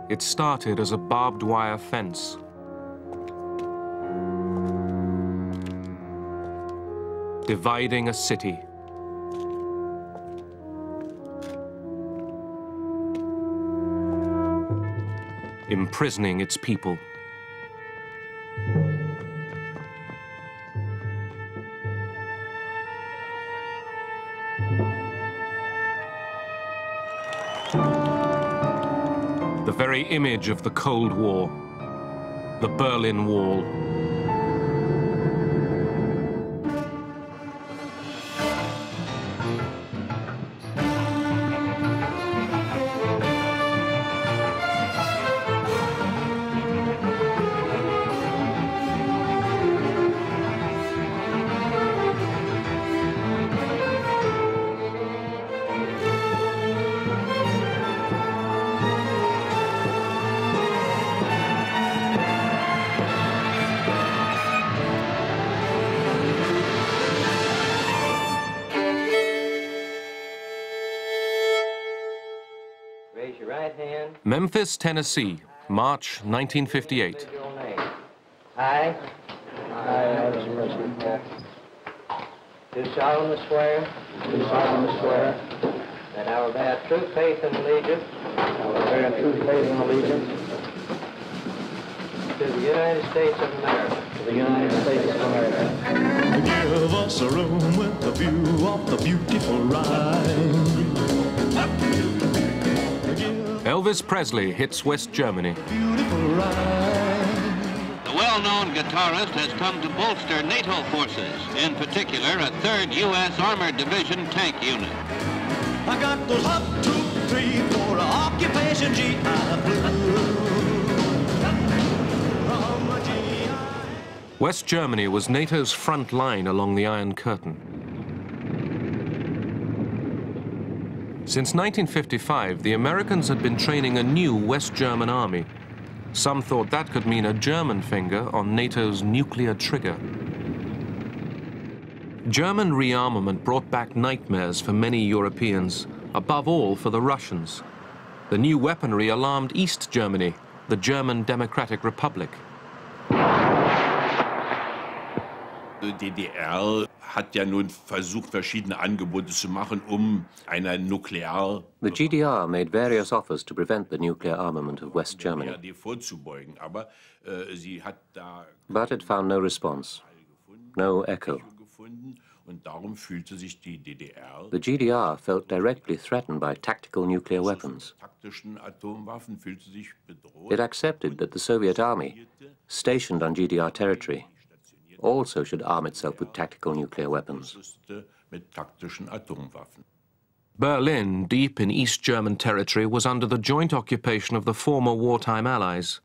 It started as a barbed wire fence. Dividing a city. Imprisoning its people. The very image of the Cold War, the Berlin Wall. Raise your right hand. Memphis, Tennessee, March 1958. I. Do solemnly swear. Do solemnly swear. That I will bear true faith and allegiance. I will bear true faith and allegiance. To the United States of America. To the United States of America. Give us a room with a view of the beautiful Rhine. Elvis Presley hits West Germany. The well-known guitarist has come to bolster NATO forces, in particular a 3rd U.S. Armored Division tank unit. I got those 1, 2, 3, 4 occupation GI West Germany was NATO's front line along the Iron Curtain. Since 1955, the Americans had been training a new West German army. Some thought that could mean a German finger on NATO's nuclear trigger. German rearmament brought back nightmares for many Europeans, above all for the Russians. The new weaponry alarmed East Germany, the German Democratic Republic. Die DDR hat ja nun versucht, verschiedene Angebote zu machen, eine Nuklear... The GDR made various offers to prevent the nuclear armament of West Germany. vorzubeugen, aber sie hat da... But it found no response, no echo. Und darum fühlte sich die DDR... The GDR felt directly threatened by tactical nuclear weapons. taktischen Atomwaffen fühlte sich bedroht. It accepted that the Soviet army, stationed on GDR territory, also should arm itself with tactical nuclear weapons. Mit taktischen Atomwaffen. Berlin, deep in East German territory, was under the joint occupation of the former wartime allies.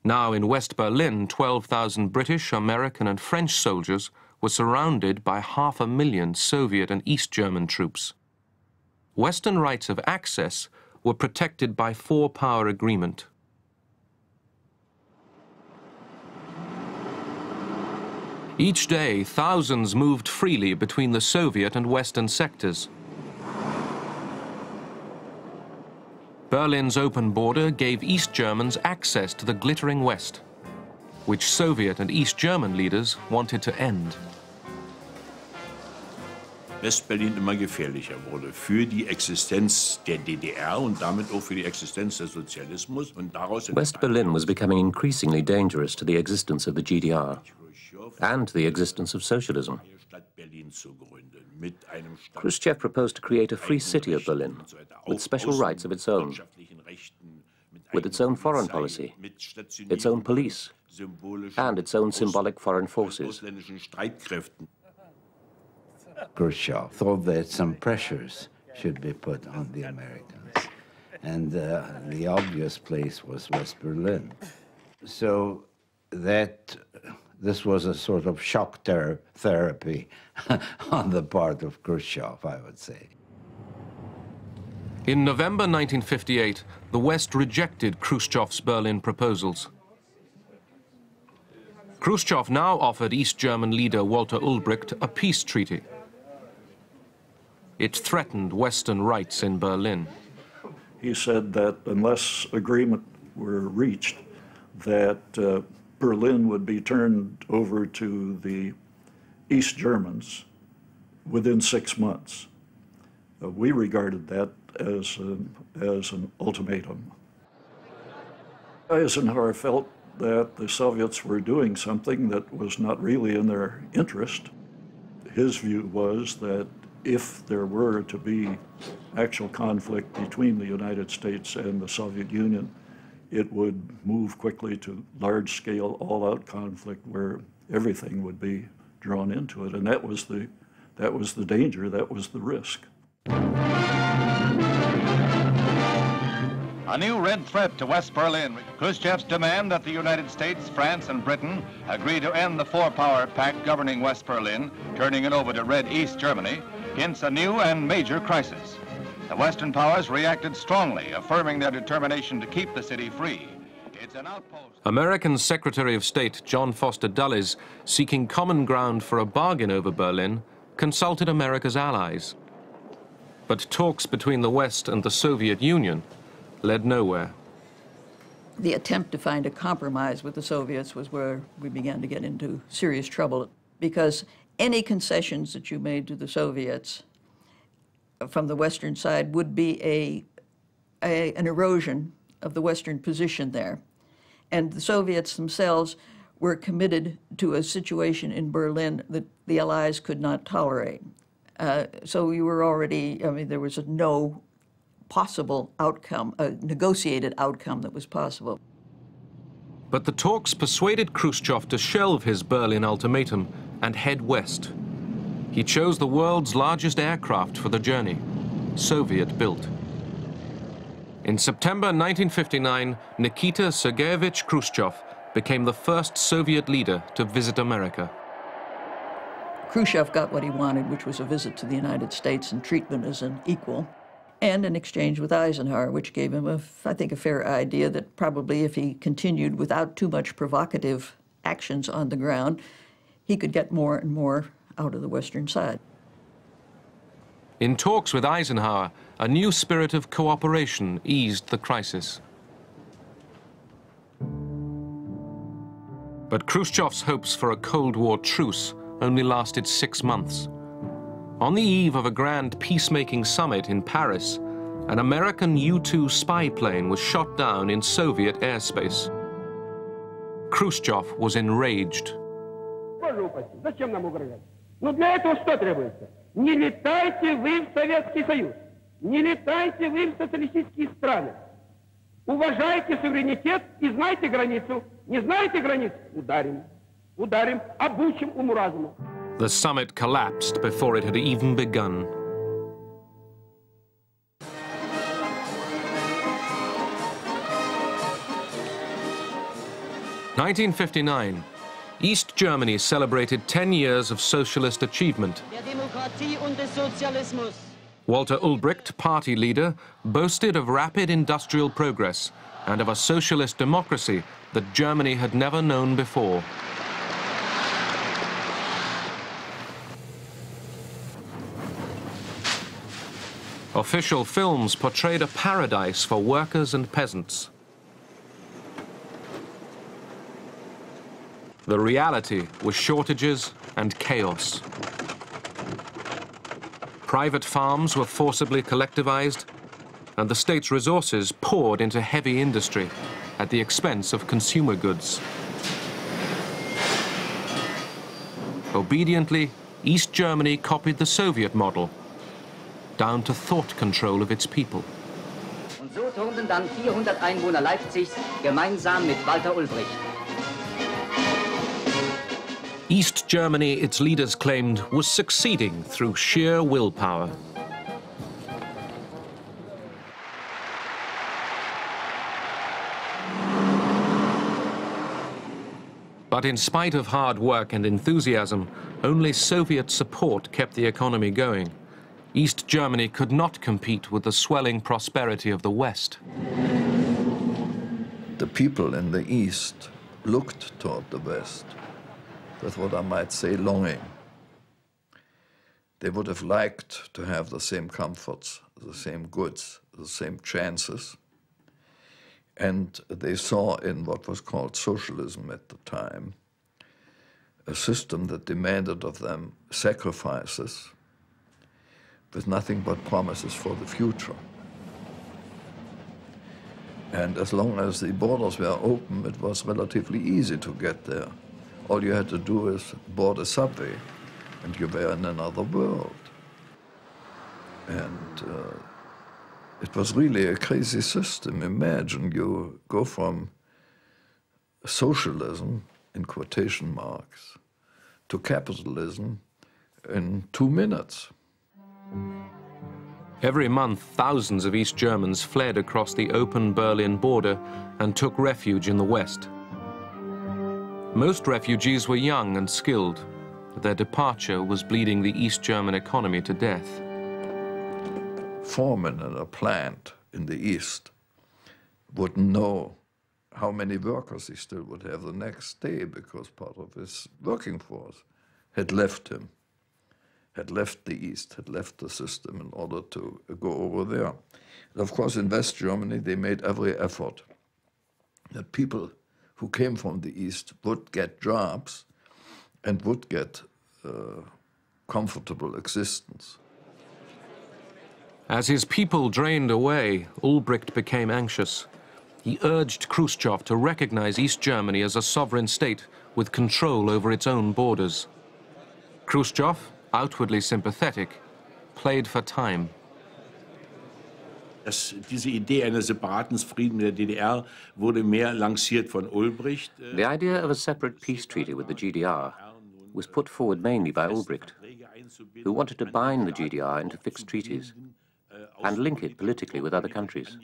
Now in West Berlin, 12,000 British, American and French soldiers were surrounded by 500,000 Soviet and East German troops. Western rights of access were protected by four-power agreement. Each day, thousands moved freely between the Soviet and Western sectors. Berlin's open border gave East Germans access to the glittering West, which Soviet and East German leaders wanted to end. West-Berlin immer gefährlicher wurde für die Existenz der DDR und damit auch für die Existenz des Sozialismus. Und daraus West Berlin was becoming increasingly dangerous to the existence of the GDR and the existence of socialism. Khrushchev proposed to create a free city of Berlin with special rights of its own, with its own foreign policy, its own police, and its own symbolic foreign forces. Khrushchev thought that some pressures should be put on the Americans, and the obvious place was West Berlin. So that this was a sort of shock therapy on the part of Khrushchev, I would say. In November 1958, the West rejected Khrushchev's Berlin proposals. Khrushchev now offered East German leader Walter Ulbricht a peace treaty. It threatened Western rights in Berlin. He said that unless agreement were reached, that Berlin would be turned over to the East Germans within 6 months. We regarded that as an ultimatum. Eisenhower felt that the Soviets were doing something that was not really in their interest. His view was that if there were to be actual conflict between the United States and the Soviet Union, it would move quickly to large-scale, all-out conflict where everything would be drawn into it, and that was the danger, that was the risk. A new red threat to West Berlin. Khrushchev's demand that the United States, France, and Britain agree to end the four-power pact governing West Berlin, turning it over to Red East Germany, hints a new and major crisis. The Western powers reacted strongly, affirming their determination to keep the city free. It's an outpost. American Secretary of State John Foster Dulles, seeking common ground for a bargain over Berlin, consulted America's allies. But talks between the West and the Soviet Union led nowhere. The attempt to find a compromise with the Soviets was where we began to get into serious trouble, because any concessions that you made to the Soviets from the Western side would be an erosion of the Western position there. And the Soviets themselves were committed to a situation in Berlin that the Allies could not tolerate. So we were already, I mean, there was no possible outcome, a negotiated outcome that was possible. But the talks persuaded Khrushchev to shelve his Berlin ultimatum and head west. He chose the world's largest aircraft for the journey, Soviet-built. In September 1959, Nikita Sergeyevich Khrushchev became the first Soviet leader to visit America. Khrushchev got what he wanted, which was a visit to the United States and treatment as an equal, and an exchange with Eisenhower, which gave him, I think, a fair idea that probably if he continued without too much provocative actions on the ground, he could get more and more out of the Western side. In talks with Eisenhower, a new spirit of cooperation eased the crisis. But Khrushchev's hopes for a Cold War truce only lasted 6 months. On the eve of a grand peacemaking summit in Paris, an American U-2 spy plane was shot down in Soviet airspace. Khrushchev was enraged. Но для этого что требуется? Не летайте вы в Советский Союз, не летайте вы в социалистические страны. Уважайте суверенитет и знайте границу. Не знаете границ? Ударим. Ударим, обучим уму-разуму. The summit collapsed before it had even begun. (1959). East Germany celebrated 10 years of socialist achievement. Walter Ulbricht, party leader, boasted of rapid industrial progress and of a socialist democracy that Germany had never known before. Official films portrayed a paradise for workers and peasants. The reality was shortages and chaos. Private farms were forcibly collectivized, and the state's resources poured into heavy industry at the expense of consumer goods. Obediently, East Germany copied the Soviet model, down to thought control of its people. Und so turnten dann 400 Einwohner Leipzigs gemeinsam mit Walter Ulbricht. East Germany, its leaders claimed, was succeeding through sheer willpower. But in spite of hard work and enthusiasm, only Soviet support kept the economy going. East Germany could not compete with the swelling prosperity of the West. The people in the East looked toward the West with what I might say longing. They would have liked to have the same comforts, the same goods, the same chances. And they saw in what was called socialism at the time a system that demanded of them sacrifices with nothing but promises for the future. And as long as the borders were open, it was relatively easy to get there. All you had to do is board a subway, and you were in another world. And it was really a crazy system. Imagine you go from socialism, in quotation marks, to capitalism in 2 minutes. Every month, thousands of East Germans fled across the open Berlin border and took refuge in the West. Most refugees were young and skilled. Their departure was bleeding the East German economy to death. Foreman in a plant in the East wouldn't know how many workers he still would have the next day because part of his working force had left him, had left the East, had left the system in order to go over there. And of course, in West Germany, they made every effort that people who came from the East would get jobs and would get comfortable existence. As his people drained away, Ulbricht became anxious. He urged Khrushchev to recognize East Germany as a sovereign state with control over its own borders. Khrushchev, outwardly sympathetic, played for time. Diese Idee eines separaten Friedens der DDR wurde mehr lanciert von Ulbricht. The idea of a separate peace treaty with the GDR was put forward mainly by Ulbricht, who wanted to bind the GDR into fixed treaties and link it politically with other countries.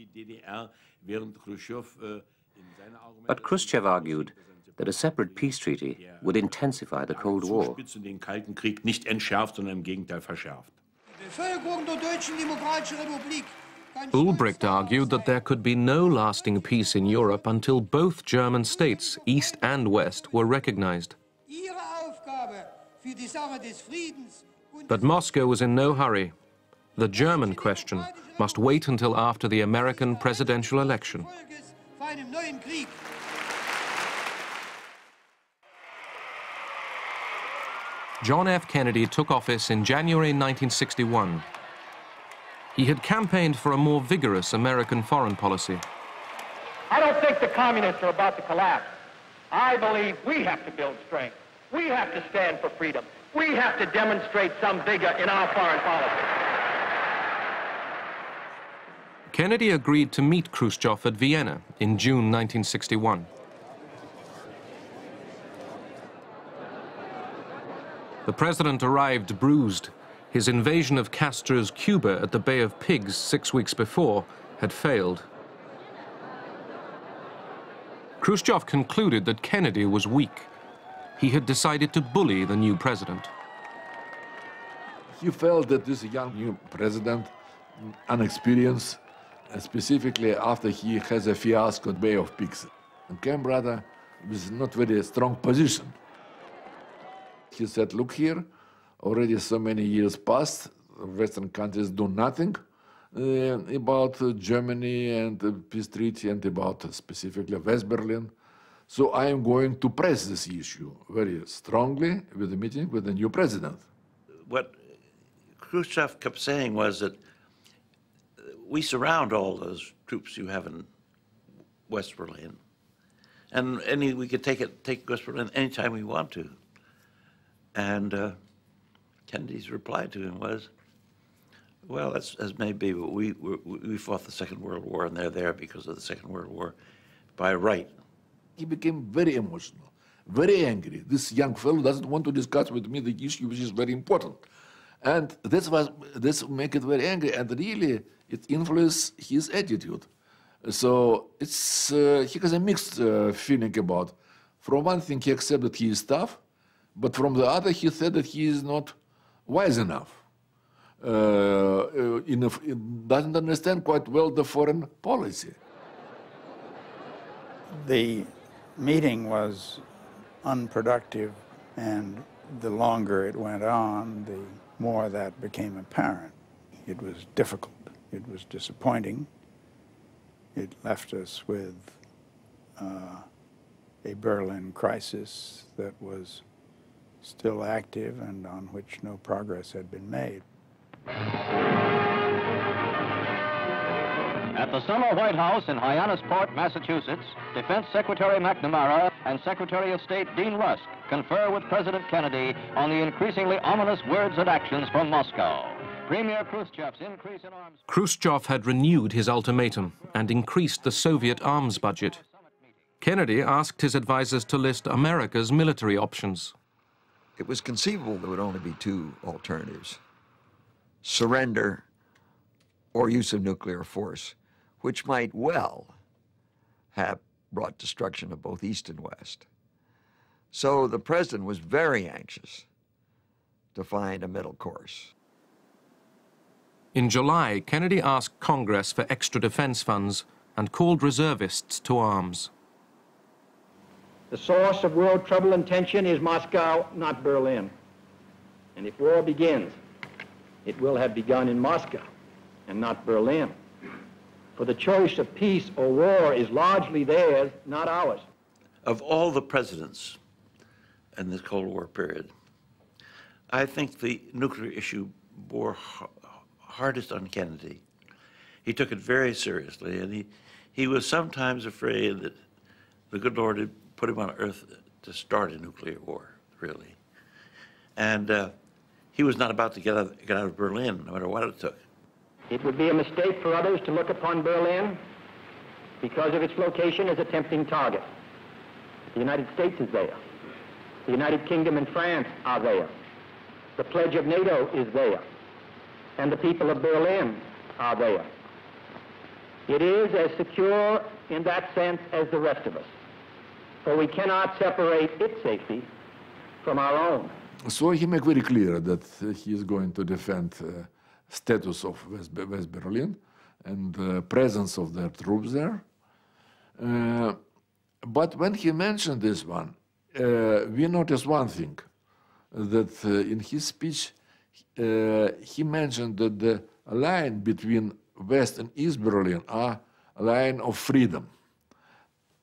But Khrushchev argued that a separate peace treaty would intensify the Cold War. Den Kalten Krieg nicht entschärft, sondern im Gegenteil verschärft. Ulbricht argued that there could be no lasting peace in Europe until both German states, East and West, were recognized. But Moscow was in no hurry. The German question must wait until after the American presidential election. John F. Kennedy took office in January 1961. He had campaigned for a more vigorous American foreign policy. I don't think the communists are about to collapse. I believe we have to build strength. We have to stand for freedom. We have to demonstrate some vigor in our foreign policy. Kennedy agreed to meet Khrushchev at Vienna in June 1961. The president arrived bruised. His invasion of Castro's Cuba at the Bay of Pigs 6 weeks before had failed. Khrushchev concluded that Kennedy was weak. He had decided to bully the new president. He felt that this young new president, unexperienced, specifically after he has a fiasco at Bay of Pigs, and came rather with not very strong position. He said, look here, already so many years passed, Western countries do nothing about Germany and the peace treaty and about specifically West Berlin. So I am going to press this issue very strongly with the meeting with the new president. What Khrushchev kept saying was that we surround all those troops you have in West Berlin, and we could take West Berlin anytime we want to. And Kennedy's reply to him was, well, that's as may be, but we fought the Second World War, and they're there because of the Second World War by right. He became very emotional, very angry. This young fellow doesn't want to discuss with me the issue which is very important. And this make it very angry, and really it influenced his attitude. So it's, he has a mixed feeling about. From one thing, he accepted that he is tough, but from the other, he said that he is not wise enough. Doesn't understand quite well the foreign policy. The meeting was unproductive, and the longer it went on, the more that became apparent. It was difficult. It was disappointing. It left us with a Berlin crisis that was still active and on which no progress had been made. At the summer White House in Hyannisport, Massachusetts, Defense Secretary McNamara and Secretary of State Dean Rusk confer with President Kennedy on the increasingly ominous words and actions from Moscow. Premier Khrushchev's increase in arms... Khrushchev had renewed his ultimatum and increased the Soviet arms budget. Kennedy asked his advisers to list America's military options. It was conceivable there would only be two alternatives: surrender or use of nuclear force, which might well have brought destruction of both East and West. So the president was very anxious to find a middle course. In July, Kennedy asked Congress for extra defense funds and called reservists to arms. The source of world trouble and tension is Moscow, not Berlin. And if war begins, it will have begun in Moscow and not Berlin. For the choice of peace or war is largely theirs, not ours. Of all the presidents in this Cold War period, I think the nuclear issue bore hardest on Kennedy. He took it very seriously, and he was sometimes afraid that the good Lord had put him on earth to start a nuclear war, really. And he was not about to get out of Berlin, no matter what it took. It would be a mistake for others to look upon Berlin because of its location as a tempting target. The United States is there. The United Kingdom and France are there. The pledge of NATO is there. And the people of Berlin are there. It is as secure in that sense as the rest of us, for we cannot separate its safety from our own. So he made very clear that he is going to defend status of West Berlin and the presence of their troops there. But when he mentioned this one, we noticed one thing, that in his speech he mentioned that the line between West and East Berlin are a line of freedom.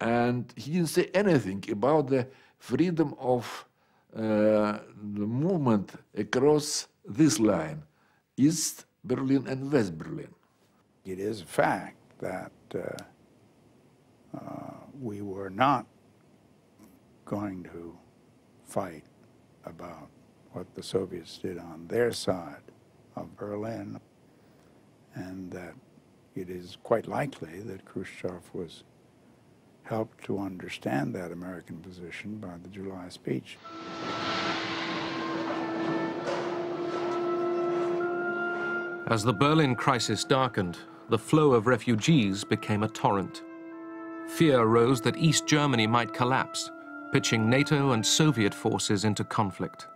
And he didn't say anything about the freedom of the movement across this line, East Berlin and West Berlin. It is a fact that we were not going to fight about what the Soviets did on their side of Berlin, and that it is quite likely that Khrushchev was helped to understand that American position by the July speech. As the Berlin crisis darkened, the flow of refugees became a torrent. Fear rose that East Germany might collapse, pitching NATO and Soviet forces into conflict.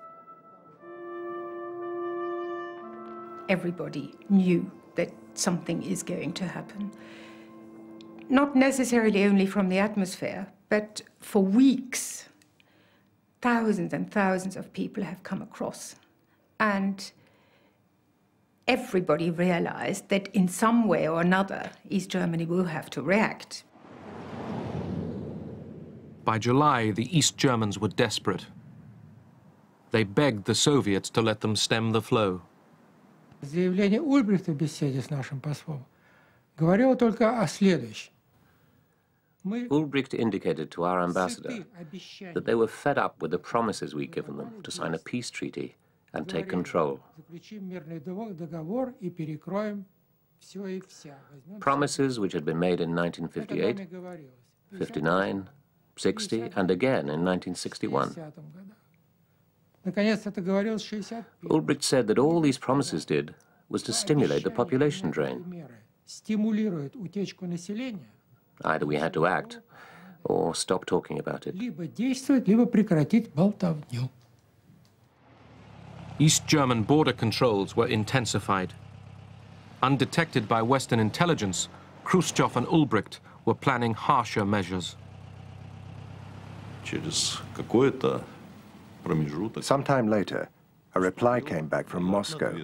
Everybody knew that something is going to happen. Not necessarily only from the atmosphere, but for weeks, thousands and thousands of people have come across. And everybody realized that in some way or another, East Germany will have to react. By July, the East Germans were desperate. They begged the Soviets to let them stem the flow. Заявление Ульбрихта в беседе с нашим послом говорило только о следующем. Ulbricht indicated to our ambassador that they were fed up with the promises we'd given them to sign a peace treaty and take control. Promises which had been made in 1958, 59, 60, and again in 1961. Ulbricht said that all these promises did was to stimulate the population drain. Either we had to act or stop talking about it. East German border controls were intensified. Undetected by Western intelligence, Khrushchev and Ulbricht were planning harsher measures. Sometime later, a reply came back from Moscow.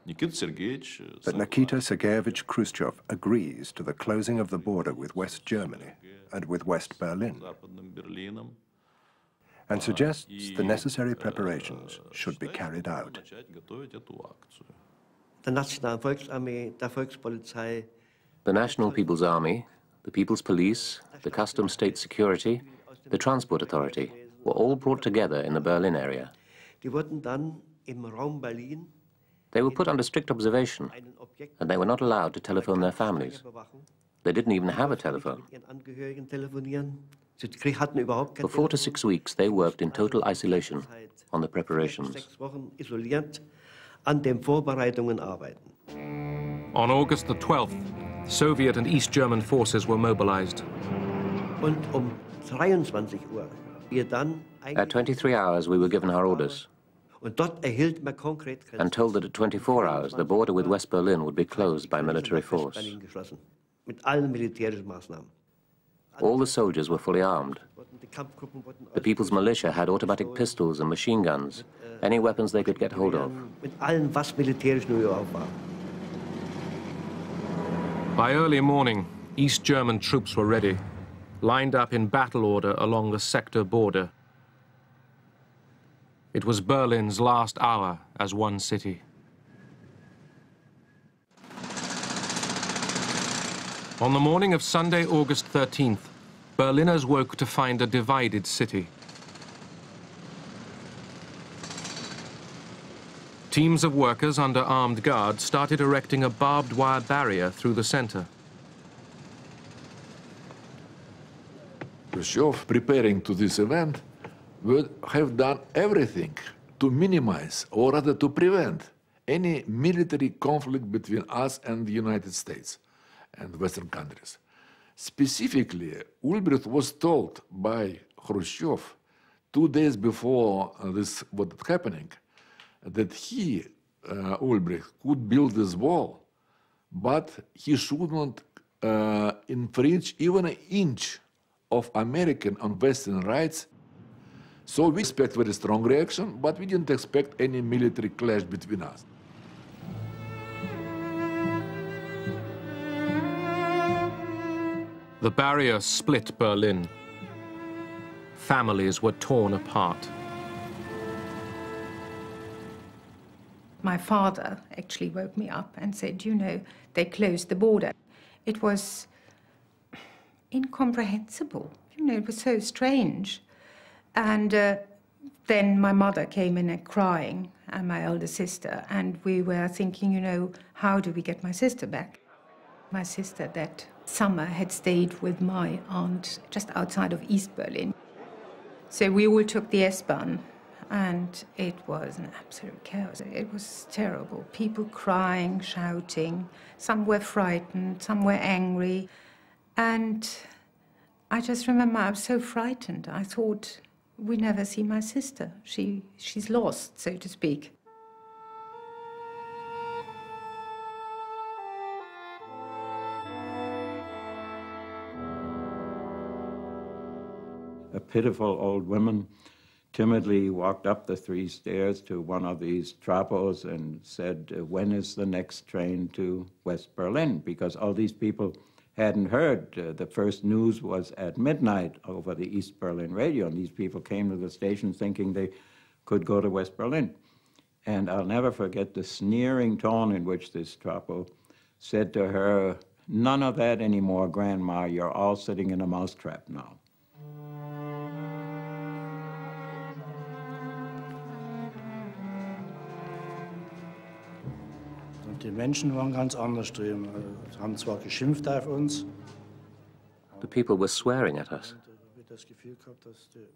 But Nikita Sergeyevich Khrushchev agrees to the closing of the border with West Germany and with West Berlin, and suggests the necessary preparations should be carried out. The National People's Army, the People's Police, the Customs State Security, the Transport Authority were all brought together in the Berlin area. They were put under strict observation, and they were not allowed to telephone their families. They didn't even have a telephone. For 4 to 6 weeks, they worked in total isolation on the preparations. On August the 12th, Soviet and East German forces were mobilized. At 23 hours, we were given our orders and told that at 24 hours, the border with West Berlin would be closed by military force. All the soldiers were fully armed. The People's Militia had automatic pistols and machine guns, any weapons they could get hold of. By early morning, East German troops were ready, lined up in battle order along the sector border. It was Berlin's last hour as one city. On the morning of Sunday, August 13th, Berliners woke to find a divided city. Teams of workers under armed guards started erecting a barbed wire barrier through the center. Khrushchev, preparing to this event, would have done everything to minimize, or rather to prevent, any military conflict between us and the United States and Western countries. Specifically, Ulbricht was told by Khrushchev 2 days before this was happening that he, Ulbricht, could build this wall, but he should not infringe even an inch of American and Western rights. So we expect very strong reaction, but we didn't expect any military clash between us. The barrier split Berlin. Families were torn apart. My father actually woke me up and said, you know, they closed the border. It was incomprehensible. You know, it was so strange. And then my mother came in crying, and my elder sister, and we were thinking, you know, how do we get my sister back? My sister that summer had stayed with my aunt just outside of East Berlin. So we all took the S-Bahn, and it was an absolute chaos. It was terrible. People crying, shouting. Some were frightened, some were angry. And I just remember I was so frightened. I thought, we never see my sister. She's lost, so to speak. A pitiful old woman timidly walked up the 3 stairs to one of these trapos and said, when is the next train to West Berlin? Because all these people hadn't heard. The first news was at midnight over the East Berlin radio, and these people came to the station thinking they could go to West Berlin. And I'll never forget the sneering tone in which this trapo said to her, none of that anymore, Grandma, you're all sitting in a mousetrap now. Die Menschen waren ganz anders drüben, haben zwar geschimpft auf uns. The people were swearing at us.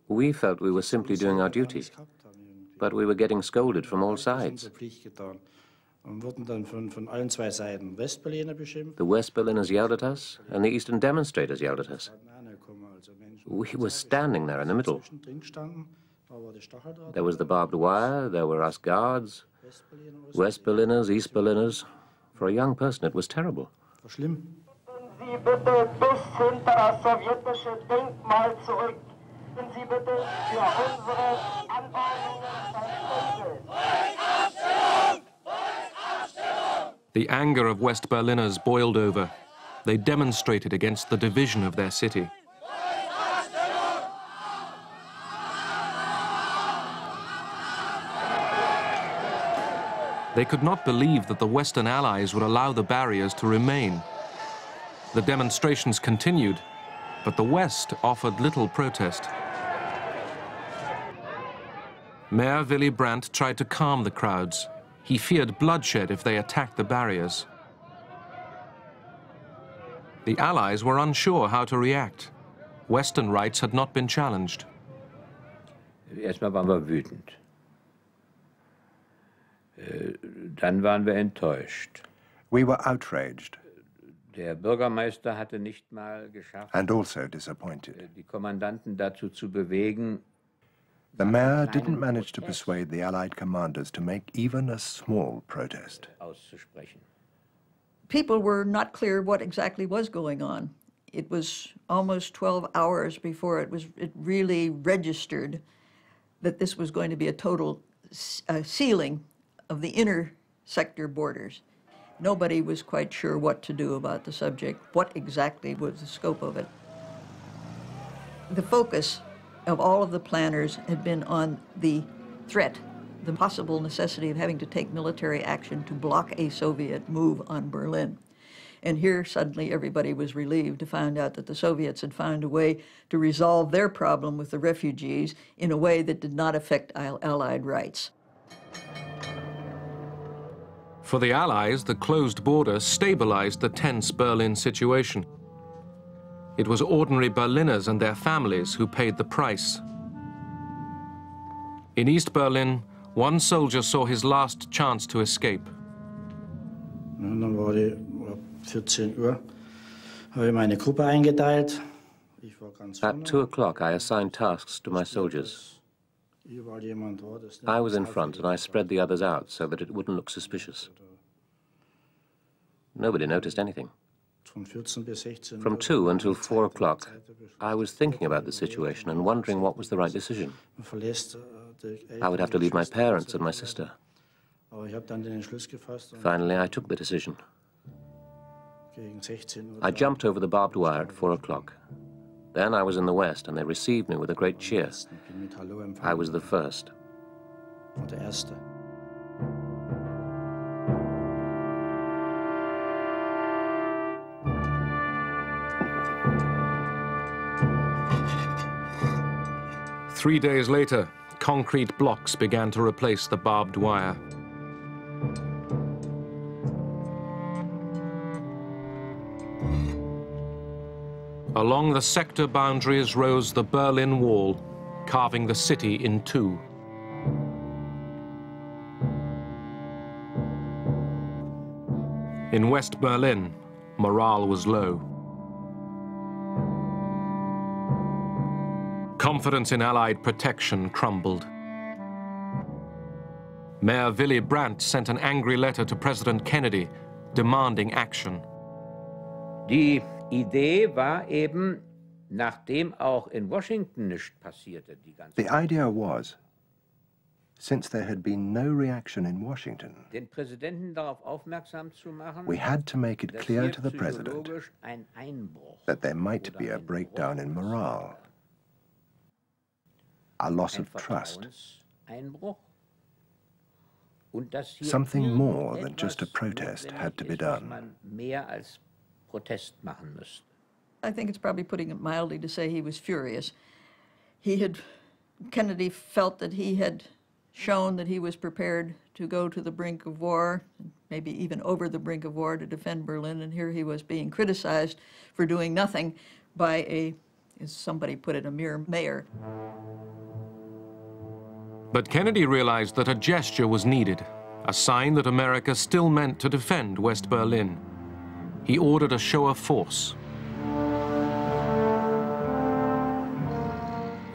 We felt we were simply doing our duty, but we were getting scolded from all sides. Und wurden dann von allen 2 Seiten Westberliner beschimpft. The West Berliners yelled at us, and the Eastern demonstrators yelled at us. We were standing there in the middle. There was the barbed wire, there were us guards, West Berliners, East Berliners. For a young person, it was terrible. Sie bitte bis hinter das sowjetische Denkmal zurück. Sie bitte für unsere Anordnungen verständigen. The anger of West Berliners boiled over. They demonstrated against the division of their city. They could not believe that the Western Allies would allow the barriers to remain. The demonstrations continued, but the West offered little protest. Mayor Willy Brandt tried to calm the crowds. He feared bloodshed if they attacked the barriers. The Allies were unsure how to react. Western rights had not been challenged. Erstmal waren wir wütend. Dann waren wir enttäuscht. We were outraged. Der Bürgermeister hatte nicht mal geschafft, And also disappointed. die Kommandanten dazu zu bewegen, The mayor didn't manage to persuade the Allied commanders to make even a small protest. auszusprechen. People were not clear what exactly was going on. It was almost 12 hours before it really registered that this was going to be a total sealing of the inner sector borders. Nobody was quite sure what to do about the subject, what exactly was the scope of it. The focus of all of the planners had been on the threat, the possible necessity of having to take military action to block a Soviet move on Berlin. And here suddenly everybody was relieved to find out that the Soviets had found a way to resolve their problem with the refugees in a way that did not affect Allied rights. For the Allies, the closed border stabilized the tense Berlin situation. It was ordinary Berliners and their families who paid the price. In East Berlin, one soldier saw his last chance to escape. Dann war die 14 Uhr, habe ich meine Gruppe eingeteilt. At 2 o'clock, I assigned tasks to my soldiers. I was in front, and I spread the others out so that it wouldn't look suspicious. Nobody noticed anything. From 2 until 4 o'clock, I was thinking about the situation and wondering what was the right decision. I would have to leave my parents and my sister. Finally, I took the decision. I jumped over the barbed wire at 4 o'clock. Then I was in the West, and they received me with a great cheer. I was the first. 3 days later, concrete blocks began to replace the barbed wire. Along the sector boundaries rose the Berlin Wall, carving the city in two. In West Berlin, morale was low. Confidence in Allied protection crumbled. Mayor Willy Brandt sent an angry letter to President Kennedy demanding action. Die Idee war eben, nachdem auch in Washington nichts passierte, die ganze The idea was, since there had been no reaction in Washington, den Präsidenten darauf aufmerksam zu machen, we had to make it dass clear hier to the president psychologisch ein Einbruch, that there might be a breakdown in morale, a loss of trust, Einbruch, und dass hier something more than just a protest had to be done. man mehr als Protest machen müsste. I think it's probably putting it mildly to say he was furious. Kennedy felt that he had shown that he was prepared to go to the brink of war, maybe even over the brink of war to defend Berlin, and here he was being criticized for doing nothing by a, as somebody put it, a mere mayor. But Kennedy realized that a gesture was needed, a sign that America still meant to defend West Berlin. He ordered a show of force.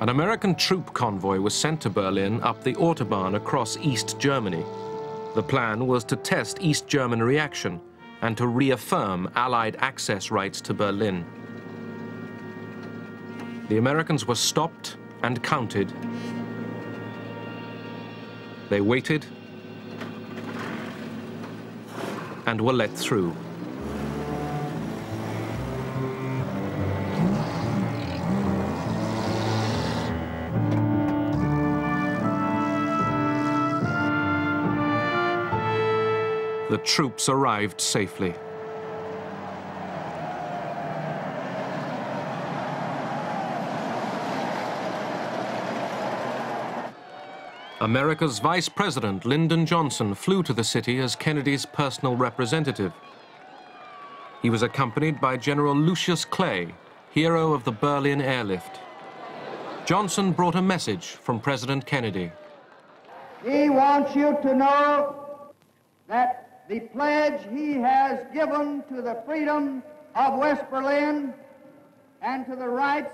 An American troop convoy was sent to Berlin up the Autobahn across East Germany. The plan was to test East German reaction and to reaffirm Allied access rights to Berlin. The Americans were stopped and counted. They waited and were let through. The troops arrived safely. America's Vice President, Lyndon Johnson, flew to the city as Kennedy's personal representative. He was accompanied by General Lucius Clay, hero of the Berlin airlift. Johnson brought a message from President Kennedy. He wants you to know that the pledge he has given to the freedom of West Berlin and to the rights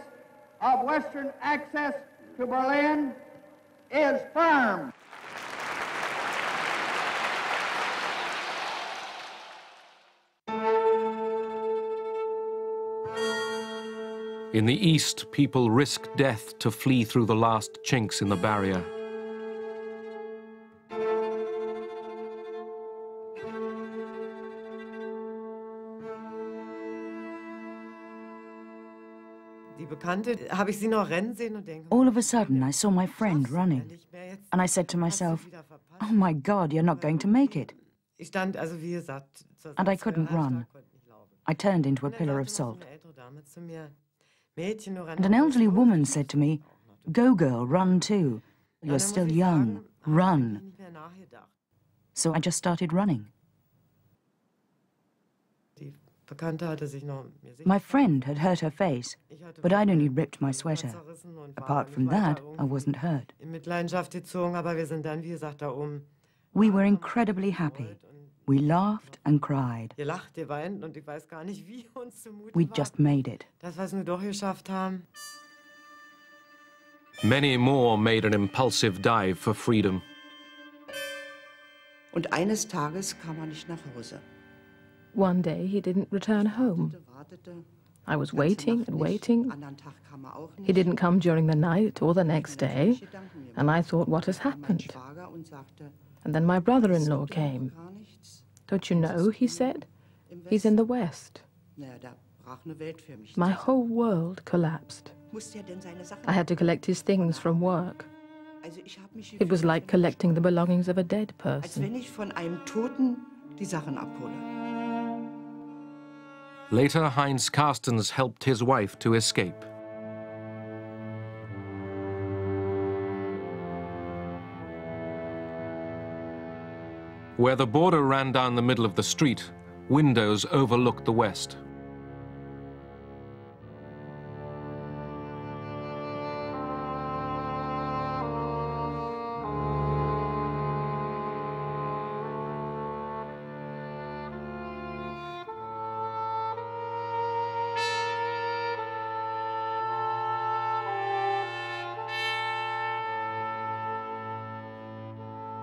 of Western access to Berlin is firm. In the east, people risked death to flee through the last chinks in the barrier. All of a sudden, I saw my friend running, and I said to myself, "Oh my God, you're not going to make it." And I couldn't run. I turned into a pillar of salt. And an elderly woman said to me, "Go, girl, run too. You're still young. Run." So I just started running. My friend had hurt her face, but I'd only ripped my sweater. Apart from that, I wasn't hurt. We were incredibly happy. We laughed and cried. We just made it. Many more made an impulsive dive for freedom. Und eines Tages kam nicht nach Hause. One day he didn't return home. I was waiting and waiting. He didn't come during the night or the next day, and I thought, what has happened? And then my brother-in-law came. Don't you know, he said, he's in the West. My whole world collapsed. I had to collect his things from work. It was like collecting the belongings of a dead person. Later, Heinz Carstens helped his wife to escape. Where the border ran down the middle of the street, windows overlooked the west.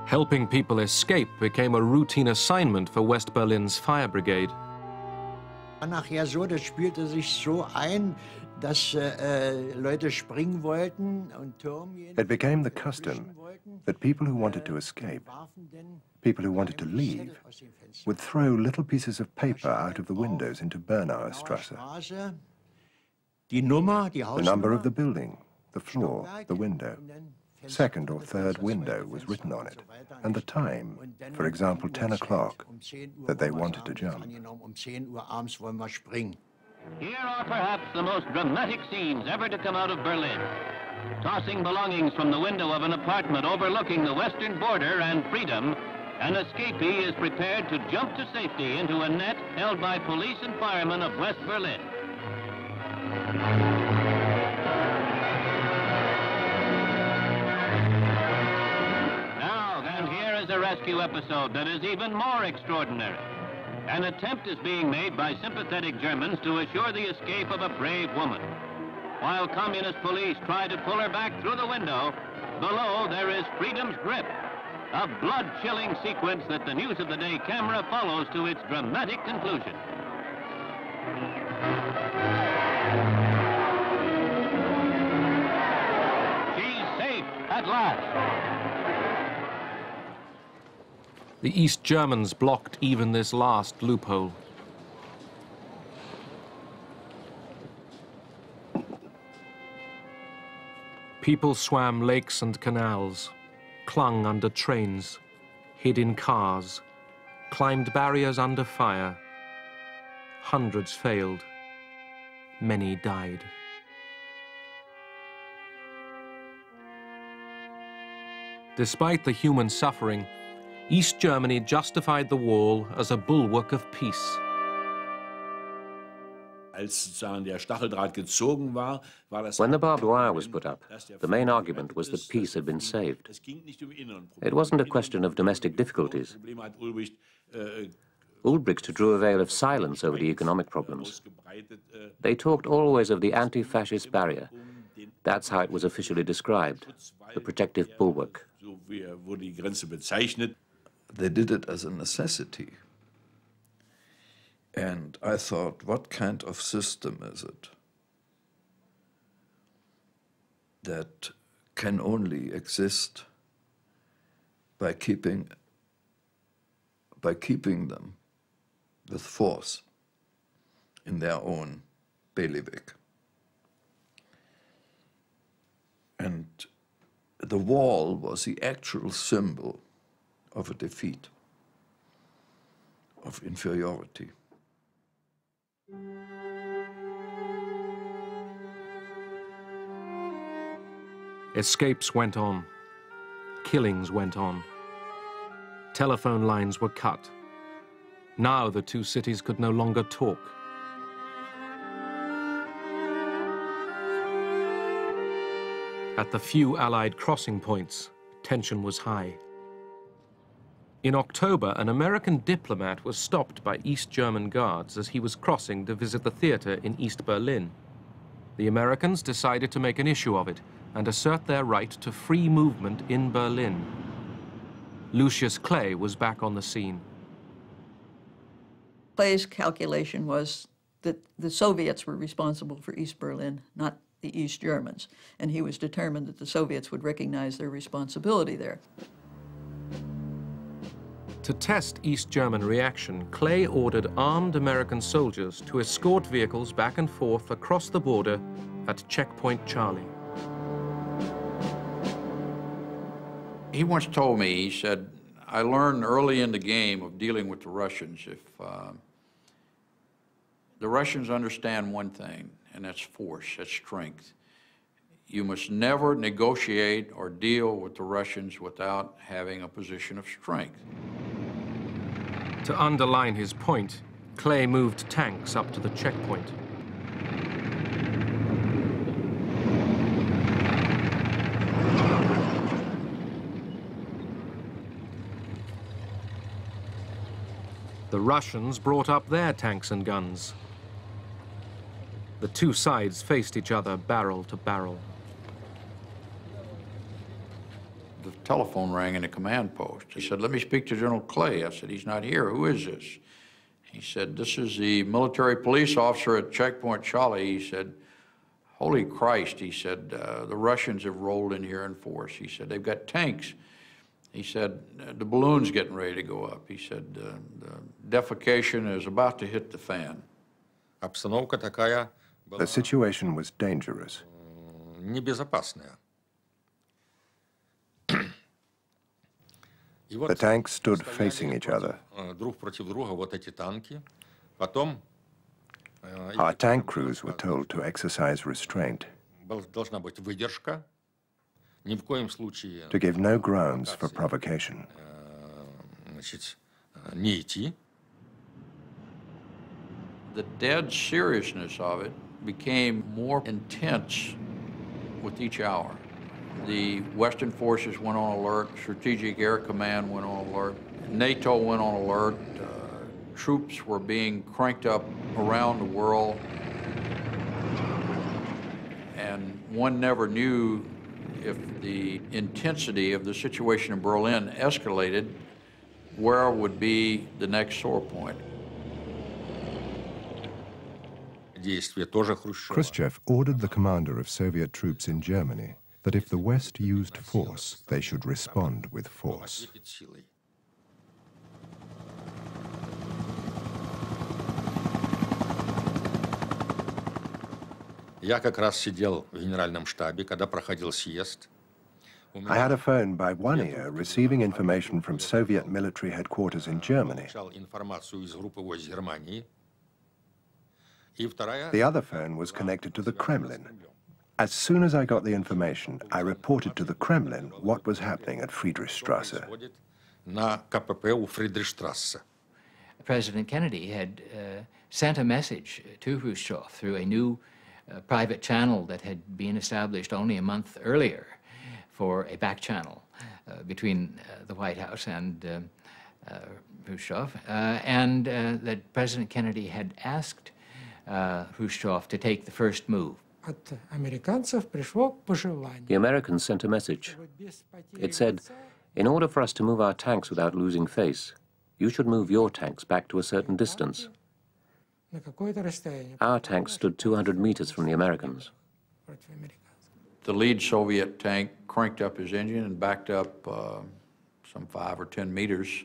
Helping people escape became a routine assignment for West Berlin's fire brigade. Nachher so, das spielte sich so ein, dass Leute springen wollten und Türme. It became the custom that people who wanted to escape, people who wanted to leave, would throw little pieces of paper out of the windows into Bernauer Strasse. The number of the building, the floor, the window. Second or third window was written on it, and the time, for example 10 o'clock, that they wanted to jump. Here are perhaps the most dramatic scenes ever to come out of Berlin. Tossing belongings from the window of an apartment overlooking the western border and freedom, an escapee is prepared to jump to safety into a net held by police and firemen of West Berlin. A rescue episode that is even more extraordinary. An attempt is being made by sympathetic Germans to assure the escape of a brave woman. While communist police try to pull her back through the window, below there is freedom's grip. A blood-chilling sequence that the News of the Day camera follows to its dramatic conclusion. She's safe at last. The East Germans blocked even this last loophole. People swam lakes and canals, clung under trains, hid in cars, climbed barriers under fire. Hundreds failed. Many died. Despite the human suffering, East Germany justified the wall as a bulwark of peace. When the barbed wire was put up, the main argument was that peace had been saved. It wasn't a question of domestic difficulties. Ulbricht drew a veil of silence over the economic problems. They talked always of the anti-fascist barrier. That's how it was officially described, the protective bulwark. They did it as a necessity. And I thought, what kind of system is it that can only exist by keeping them with force in their own bailiwick? And the wall was the actual symbol of a defeat, of inferiority. Escapes went on. Killings went on. Telephone lines were cut. Now the two cities could no longer talk. At the few Allied crossing points, tension was high. In October, an American diplomat was stopped by East German guards as he was crossing to visit the theater in East Berlin. The Americans decided to make an issue of it and assert their right to free movement in Berlin. Lucius Clay was back on the scene. Clay's calculation was that the Soviets were responsible for East Berlin, not the East Germans, and he was determined that the Soviets would recognize their responsibility there. To test East German reaction, Clay ordered armed American soldiers to escort vehicles back and forth across the border at Checkpoint Charlie. He once told me, he said, I learned early in the game of dealing with the Russians, if the Russians understand one thing, and that's force, that's strength. You must never negotiate or deal with the Russians without having a position of strength. To underline his point, Clay moved tanks up to the checkpoint. The Russians brought up their tanks and guns. The two sides faced each other barrel to barrel. The telephone rang in the command post. He said, let me speak to General Clay. I said, he's not here. Who is this? He said, this is the military police officer at Checkpoint Charlie. He said, holy Christ, he said, the Russians have rolled in here in force. He said, they've got tanks. He said, the balloon's getting ready to go up. He said, the defecation is about to hit the fan. The situation was dangerous. The tanks stood facing each other. Our tank crews were told to exercise restraint, to give no grounds for provocation. The dead seriousness of it became more intense with each hour. The Western forces went on alert, Strategic Air Command went on alert, NATO went on alert, troops were being cranked up around the world, and one never knew if the intensity of the situation in Berlin escalated, where would be the next sore point. Khrushchev ordered the commander of Soviet troops in Germany that if the West used force, they should respond with force. Я как раз сидел в генеральном штабе, когда проходил съезд. I had a phone by one ear receiving information from Soviet military headquarters in Germany. Информацию из группы войск Германии. The other phone was connected to the Kremlin. As soon as I got the information, I reported to the Kremlin what was happening at Friedrichstrasse. На КПП у Фридрихштрассе. President Kennedy had sent a message to Khrushchev through a new private channel that had been established only a month earlier for a back channel between the White House and Khrushchev, and that President Kennedy had asked Khrushchev to take the first move. The Americans sent a message. It said, in order for us to move our tanks without losing face, you should move your tanks back to a certain distance. Our tanks stood 200 meters from the Americans. The lead Soviet tank cranked up his engine and backed up some 5 or 10 meters,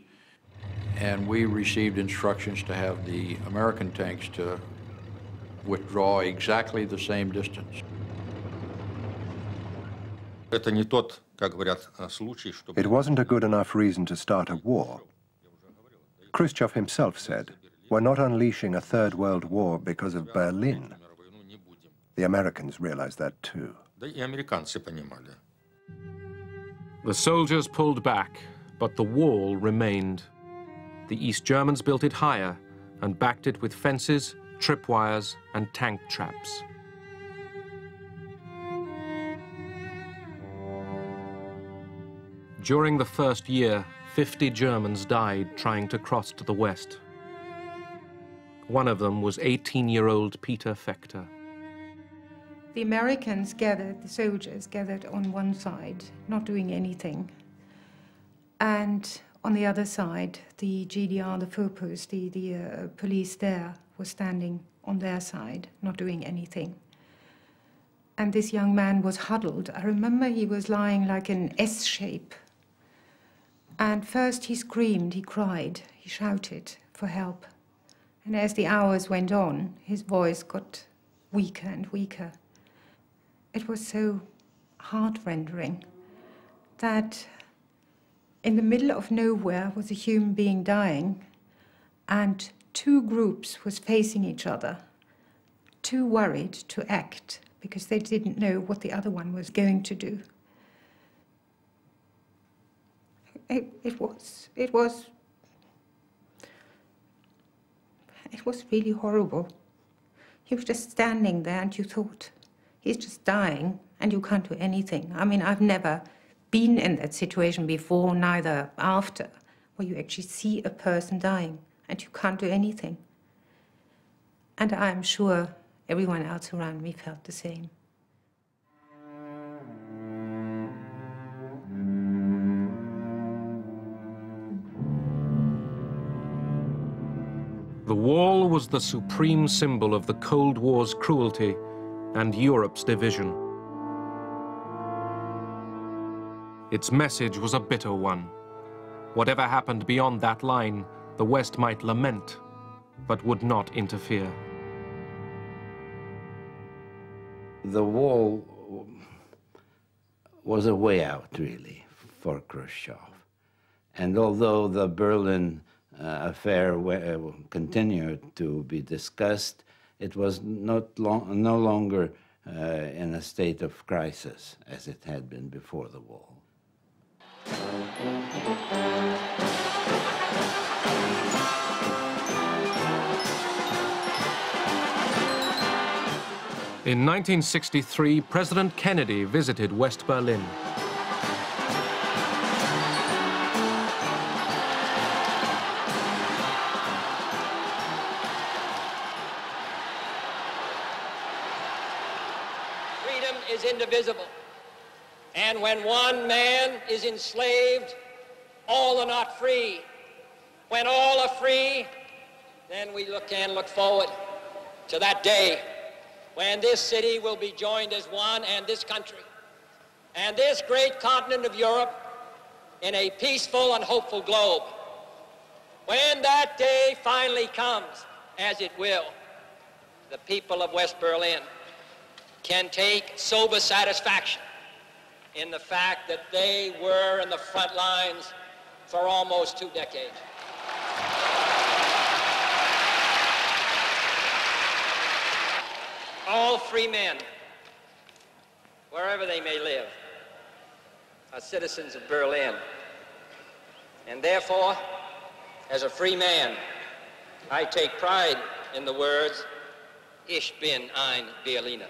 and we received instructions to have the American tanks to withdraw exactly the same distance. Это не тот, как говорят, случай, чтобы... It wasn't a good enough reason to start a war. Khrushchev himself said, "We're not unleashing a third world war because of Berlin." The Americans realized that too. Да и американцы понимали. The soldiers pulled back, but the wall remained. The East Germans built it higher and backed it with fences, tripwires, and tank traps. During the first year, 50 Germans died trying to cross to the west. One of them was 18-year-old Peter Fechter. The Americans gathered, the soldiers gathered on one side, not doing anything. And on the other side, the GDR, the Vorpost, the police there, was standing on their side, not doing anything. And this young man was huddled. I remember he was lying like an S shape. And first he screamed, he cried, he shouted for help. And as the hours went on, his voice got weaker and weaker. It was so heart-rending that in the middle of nowhere was a human being dying, and two groups was facing each other, too worried to act because they didn't know what the other one was going to do. It was really horrible. You were just standing there and you thought, he's just dying and you can't do anything. I mean, I've never been in that situation before, neither after, where you actually see a person dying and you can't do anything. And I'm sure everyone else around me felt the same. The wall was the supreme symbol of the Cold War's cruelty and Europe's division. Its message was a bitter one. Whatever happened beyond that line, the West might lament, but would not interfere. The wall was a way out, really, for Khrushchev. And although the Berlin affair continued to be discussed, it was no longer in a state of crisis as it had been before the wall. In 1963, President Kennedy visited West Berlin. Freedom is indivisible. And when one man is enslaved, all are not free. When all are free, then we can look forward to that day when this city will be joined as one, and this country, and this great continent of Europe, in a peaceful and hopeful globe. When that day finally comes, as it will, the people of West Berlin can take sober satisfaction in the fact that they were in the front lines for almost 2 decades. All free men, wherever they may live, are citizens of Berlin. And therefore, as a free man, I take pride in the words, Ich bin ein Berliner.